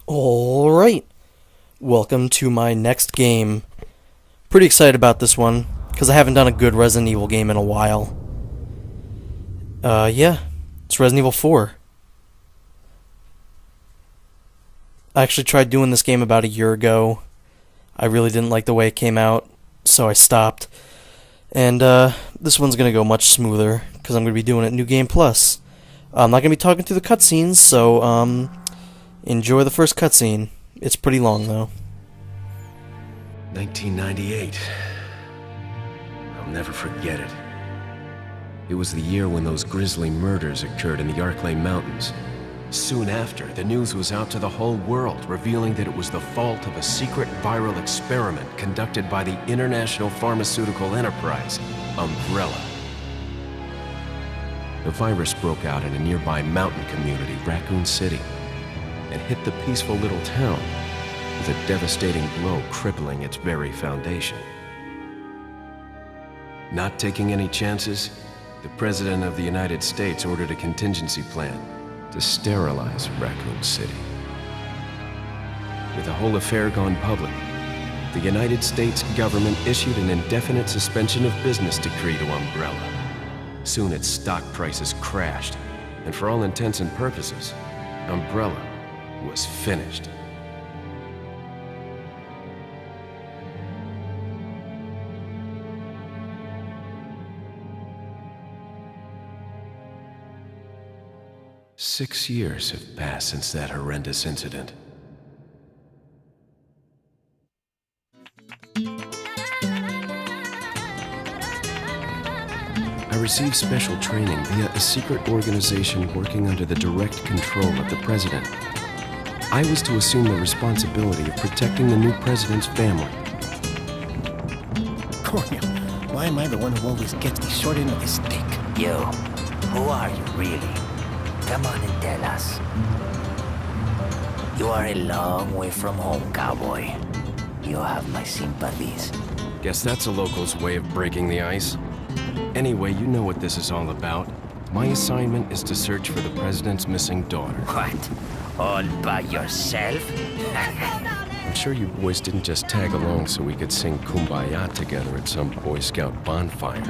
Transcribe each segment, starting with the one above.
Alright, welcome to my next game. Pretty excited about this one, because I haven't done a good Resident Evil game in a while. Yeah, it's Resident Evil 4. I actually tried doing this game about a year ago. I really didn't like the way it came out, so I stopped. And, this one's gonna go much smoother, because I'm gonna be doing it New Game Plus. I'm not gonna be talking through the cutscenes, so, enjoy the first cutscene. It's pretty long, though. 1998. I'll never forget it. It was the year when those grisly murders occurred in the Arklay Mountains. Soon after, the news was out to the whole world, revealing that it was the fault of a secret viral experiment conducted by the international pharmaceutical enterprise, Umbrella. The virus broke out in a nearby mountain community, Raccoon City, and hit the peaceful little town with a devastating blow crippling its very foundation. Not taking any chances, the President of the United States ordered a contingency plan to sterilize Raccoon City. With the whole affair gone public, the United States government issued an indefinite suspension of business decree to Umbrella. Soon its stock prices crashed, and for all intents and purposes, Umbrella was finished. Six years have passed since that horrendous incident. I received special training via a secret organization working under the direct control of the president. I was to assume the responsibility of protecting the new president's family. Coño, why am I the one who always gets the short end of the stick? You, who are you really? Come on and tell us. You are a long way from home, cowboy. You have my sympathies. Guess that's a local's way of breaking the ice. Anyway, you know what this is all about. My assignment is to search for the president's missing daughter. What? All by yourself? I'm sure you boys didn't just tag along so we could sing Kumbaya together at some Boy Scout bonfire.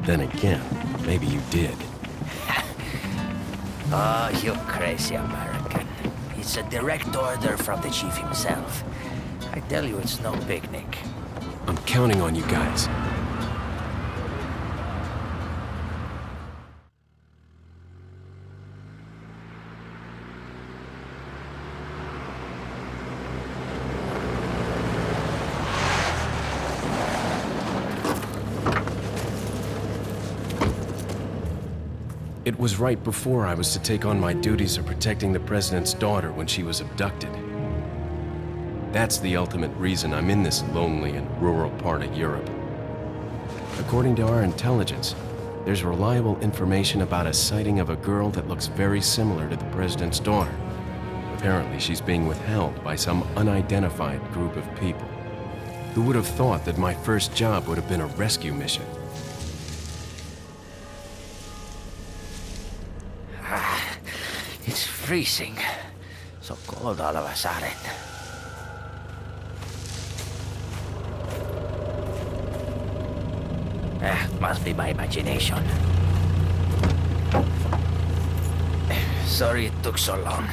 Then again, maybe you did. Oh, you crazy American. It's a direct order from the chief himself. I tell you, it's no picnic. I'm counting on you guys. It was right before I was to take on my duties of protecting the president's daughter when she was abducted. That's the ultimate reason I'm in this lonely and rural part of Europe. According to our intelligence, there's reliable information about a sighting of a girl that looks very similar to the president's daughter. Apparently, she's being withheld by some unidentified group of people. Who would have thought that my first job would have been a rescue mission? It's freezing. So cold all of a sudden. Must be my imagination. Sorry it took so long.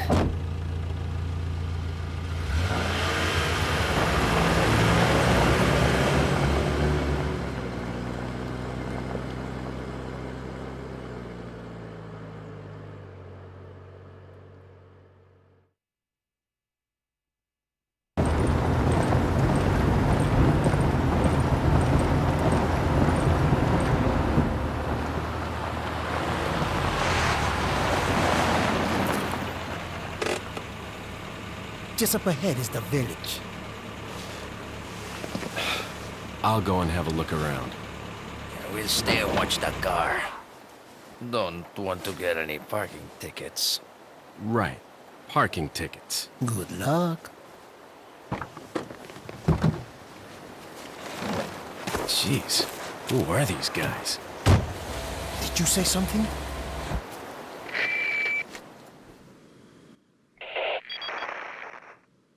Just up ahead is the village. I'll go and have a look around. We'll stay and watch that car. Don't want to get any parking tickets. Right. Parking tickets. Good luck. Jeez, who are these guys? Did you say something?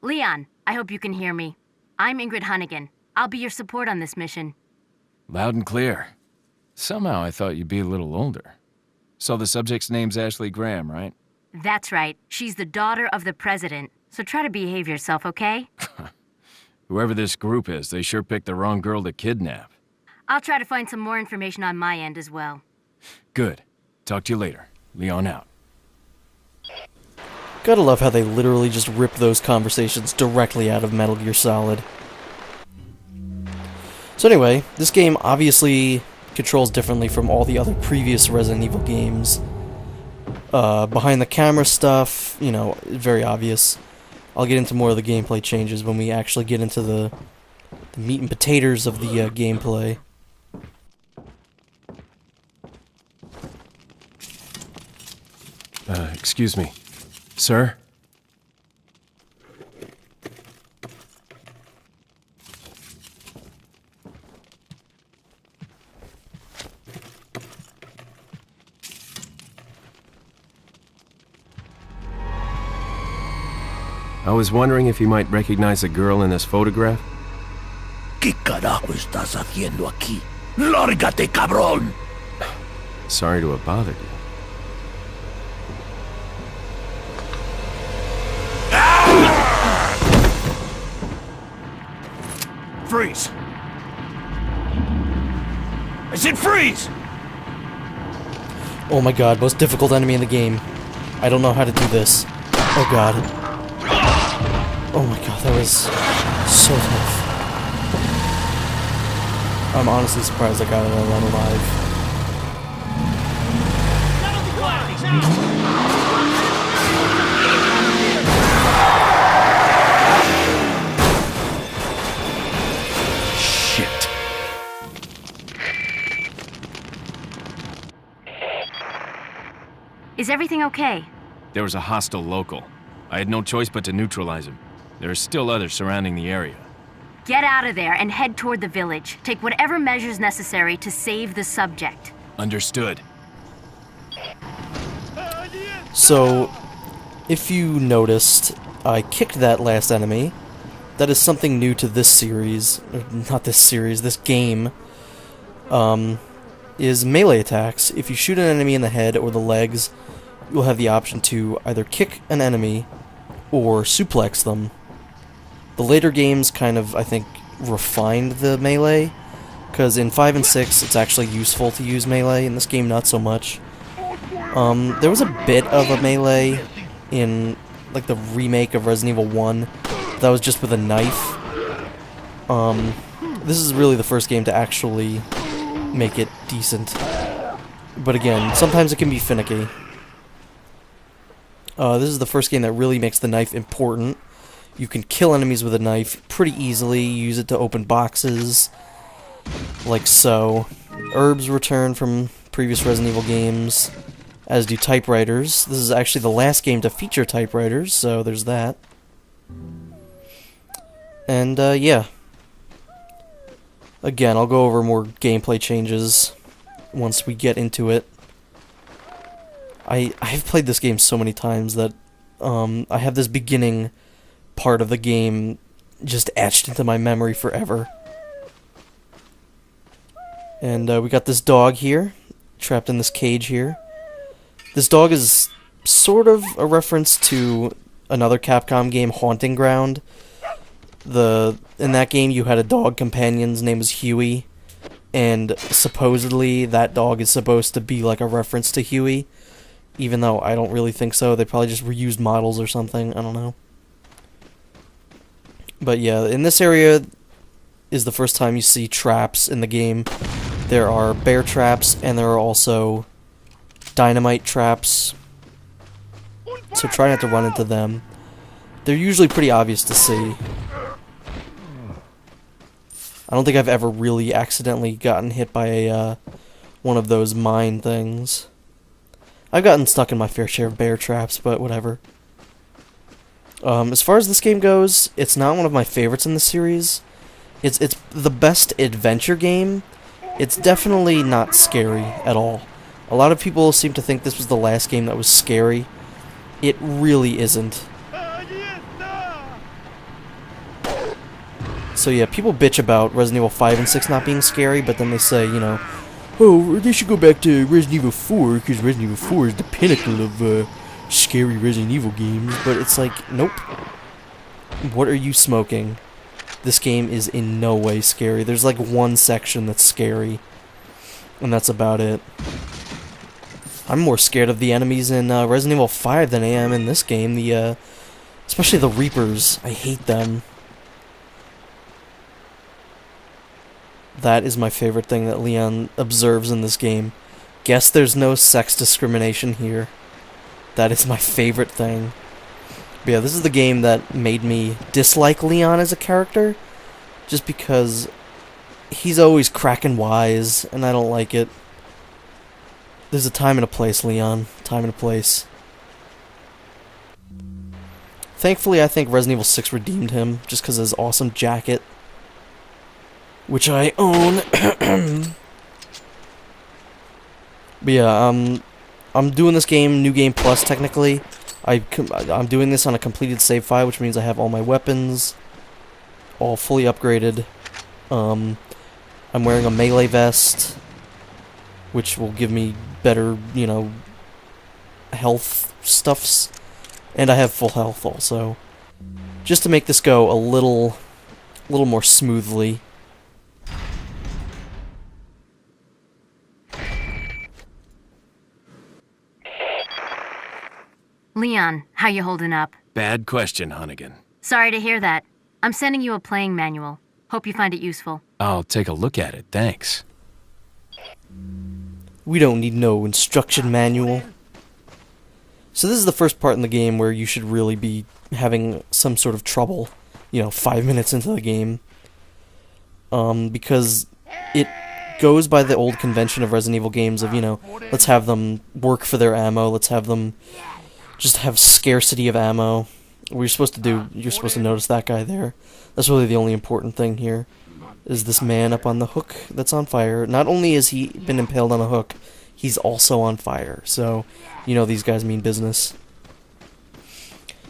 Leon, I hope you can hear me. I'm Ingrid Hunnigan. I'll be your support on this mission. Loud and clear. Somehow I thought you'd be a little older. So the subject's name's Ashley Graham, right? That's right. She's the daughter of the president. So try to behave yourself, okay? Whoever this group is, they sure picked the wrong girl to kidnap. I'll try to find some more information on my end as well. Good. Talk to you later. Leon out. Gotta love how they literally just rip those conversations directly out of Metal Gear Solid. So anyway, this game obviously controls differently from all the other previous Resident Evil games. Behind the camera stuff, you know, very obvious. I'll get into more of the gameplay changes when we actually get into the meat and potatoes of the gameplay. Excuse me. Sir? I was wondering if you might recognize the girl in this photograph? ¿Qué carajo estás haciendo aquí? ¡Lárgate, cabrón! Sorry to have bothered you. Freeze! I said freeze! Oh my god, most difficult enemy in the game. I don't know how to do this. Oh god. Oh my god, that was so tough. I'm honestly surprised I got it all alive. Shit. Is everything okay? There was a hostile local. I had no choice but to neutralize him. There are still others surrounding the area. Get out of there and head toward the village. Take whatever measures necessary to save the subject. Understood. So, if you noticed, I kicked that last enemy. That is something new to this series, or not this series, this game, is melee attacks. If you shoot an enemy in the head or the legs, you'll have the option to either kick an enemy or suplex them. The later games kind of, I think, refined the melee, because in 5 and 6 it's actually useful to use melee, in this game not so much. There was a bit of a melee in, like, the remake of Resident Evil 1, that was just with a knife. This is really the first game to actually make it decent. But again, sometimes it can be finicky. This is the first game that really makes the knife important. You can kill enemies with a knife pretty easily, use it to open boxes, like so. Herbs return from previous Resident Evil games, as do typewriters. This is actually the last game to feature typewriters, so there's that. And, yeah. Again, I'll go over more gameplay changes once we get into it. I've played this game so many times that I have this beginning part of the game just etched into my memory forever. And we got this dog here, trapped in this cage here. This dog is sort of a reference to another Capcom game, Haunting Ground. In that game you had a dog companion's name was Huey, and supposedly that dog is supposed to be like a reference to Huey, even though I don't really think so. They probably just reused models or something, I don't know. But yeah, in this area is the first time you see traps in the game. There are bear traps, and there are also dynamite traps, so try not to run into them. They're usually pretty obvious to see. I don't think I've ever really accidentally gotten hit by one of those mine things. I've gotten stuck in my fair share of bear traps, but whatever. As far as this game goes, it's not one of my favorites in the series. It's the best adventure game. It's definitely not scary at all. A lot of people seem to think this was the last game that was scary. It really isn't. So yeah, people bitch about Resident Evil 5 and 6 not being scary, but then they say, you know, oh, they should go back to Resident Evil 4, because Resident Evil 4 is the pinnacle of scary Resident Evil games. But it's like, nope. What are you smoking? This game is in no way scary. There's like one section that's scary, and that's about it. I'm more scared of the enemies in Resident Evil 5 than I am in this game. Especially the Reapers. I hate them. That is my favorite thing that Leon observes in this game. Guess there's no sex discrimination here. That is my favorite thing. But yeah, this is the game that made me dislike Leon as a character, just because he's always cracking wise, and I don't like it. There's a time and a place, Leon. Time and a place. Thankfully, I think Resident Evil 6 redeemed him, just because of his awesome jacket, which I own. But yeah, I'm doing this game, New Game Plus, technically. I'm doing this on a completed save file, which means I have all my weapons all fully upgraded. I'm wearing a melee vest, which will give me better, you know, health stuffs. And I have full health also. Just to make this go a little more smoothly. Leon, how you holding up? Bad question, Hunnigan. Sorry to hear that. I'm sending you a playing manual. Hope you find it useful. I'll take a look at it, thanks. We don't need no instruction manual. So this is the first part in the game where you should really be having some sort of trouble, you know, 5 minutes into the game. Because it goes by the old convention of Resident Evil games of, you know, let's have them work for their ammo, let's have them just have scarcity of ammo. What you're supposed to do, you're supposed to notice that guy there. That's really the only important thing here, is this man up on the hook that's on fire. Not only has he been impaled on a hook, he's also on fire. So, you know these guys mean business.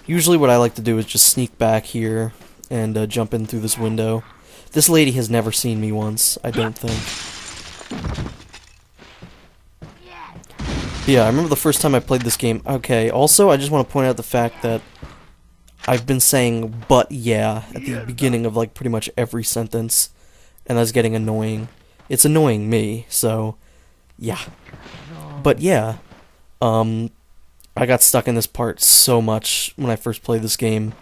Usually what I like to do is just sneak back here and jump in through this window. This lady has never seen me once, I don't think. Yeah, I remember the first time I played this game. Okay, also, I just want to point out the fact that I've been saying "but yeah" at the beginning of, like, pretty much every sentence, and that's getting annoying. It's annoying me, so, yeah. But yeah, I got stuck in this part so much when I first played this game,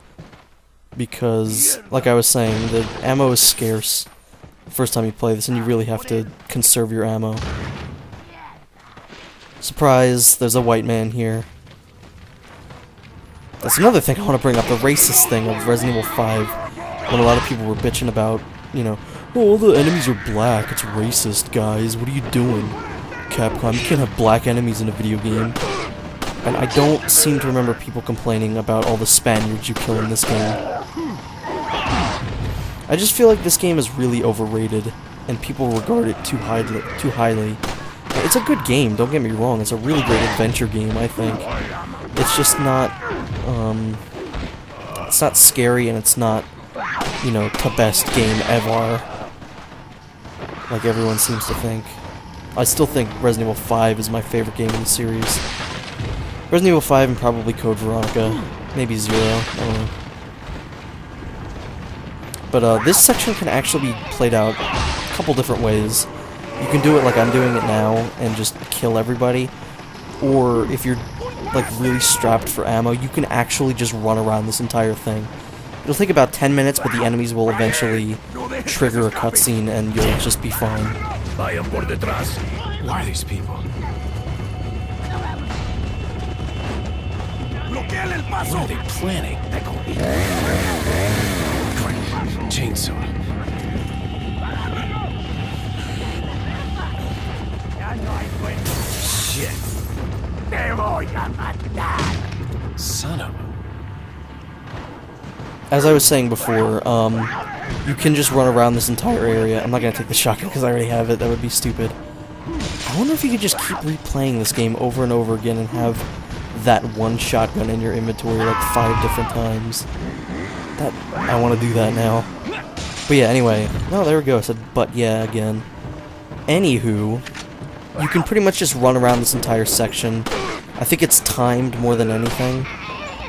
because, like I was saying, the ammo is scarce the first time you play this, and you really have to conserve your ammo. Surprise, there's a white man here. That's another thing I want to bring up, the racist thing of Resident Evil 5, when a lot of people were bitching about, you know, oh, all the enemies are black, it's racist, guys, what are you doing? Capcom, you can't have black enemies in a video game. And I don't seem to remember people complaining about all the Spaniards you kill in this game. I just feel like this game is really overrated, and people regard it too highly. It's a good game, don't get me wrong, it's a really great adventure game, I think. It's just not, it's not scary, and it's not, you know, the best game ever, like everyone seems to think. I still think Resident Evil 5 is my favorite game in the series. Resident Evil 5 and probably Code Veronica, maybe 0, I don't know. But this section can actually be played out a couple different ways. You can do it like I'm doing it now and just kill everybody, or if you're like really strapped for ammo, you can actually just run around this entire thing. It'll take about 10 minutes, but the enemies will eventually trigger a cutscene and you'll just be fine. What are these people? What are they planning? Chainsaw. Shit. Son of a... As I was saying before, you can just run around this entire area. I'm not going to take the shotgun because I already have it. That would be stupid. I wonder if you could just keep replaying this game over and over again and have that one shotgun in your inventory like 5 different times. I want to do that now. But yeah, anyway. No, there we go. I said but yeah again. Anywho, you can pretty much just run around this entire section. I think it's timed more than anything.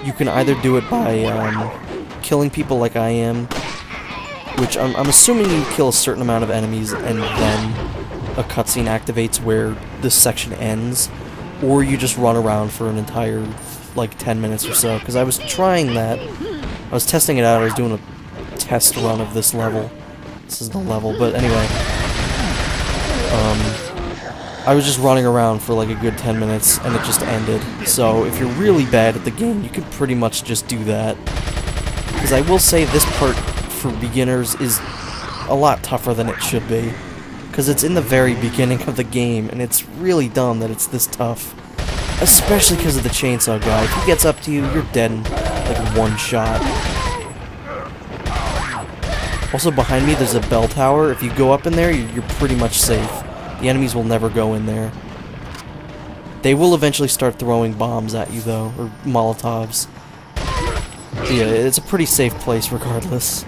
You can either do it by killing people like I am, which I'm assuming you kill a certain amount of enemies and then a cutscene activates where this section ends, or you just run around for an entire, like, 10 minutes or so, because I was trying that. I was testing it out. I was doing a test run of this level. This is the level, but anyway. I was just running around for like a good 10 minutes, and it just ended. So if you're really bad at the game, you can pretty much just do that. Because I will say this part, for beginners, is a lot tougher than it should be. Because it's in the very beginning of the game, and it's really dumb that it's this tough. Especially because of the chainsaw guy. If he gets up to you, you're dead in like one shot. Also behind me, there's a bell tower. If you go up in there, you're pretty much safe. The enemies will never go in there. They will eventually start throwing bombs at you, though, or Molotovs. But yeah, it's a pretty safe place regardless.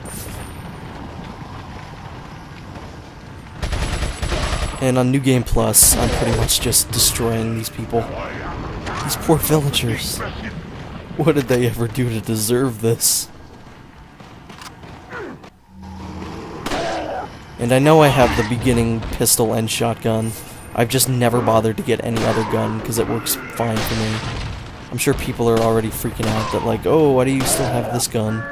And on New Game Plus, I'm pretty much just destroying these people. These poor villagers. What did they ever do to deserve this? And I know I have the beginning pistol and shotgun. I've just never bothered to get any other gun, because it works fine for me. I'm sure people are already freaking out that like, oh, why do you still have this gun?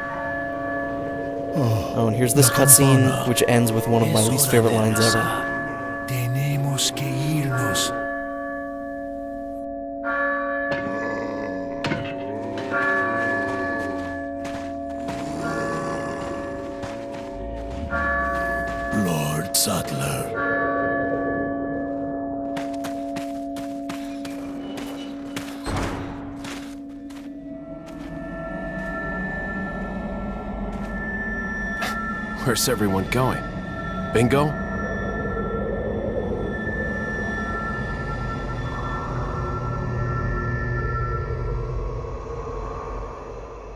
Oh, and here's this cutscene, which ends with one of my least favorite lines ever. Tenemos que irnos. Lord Sattler. Where's everyone going? Bingo?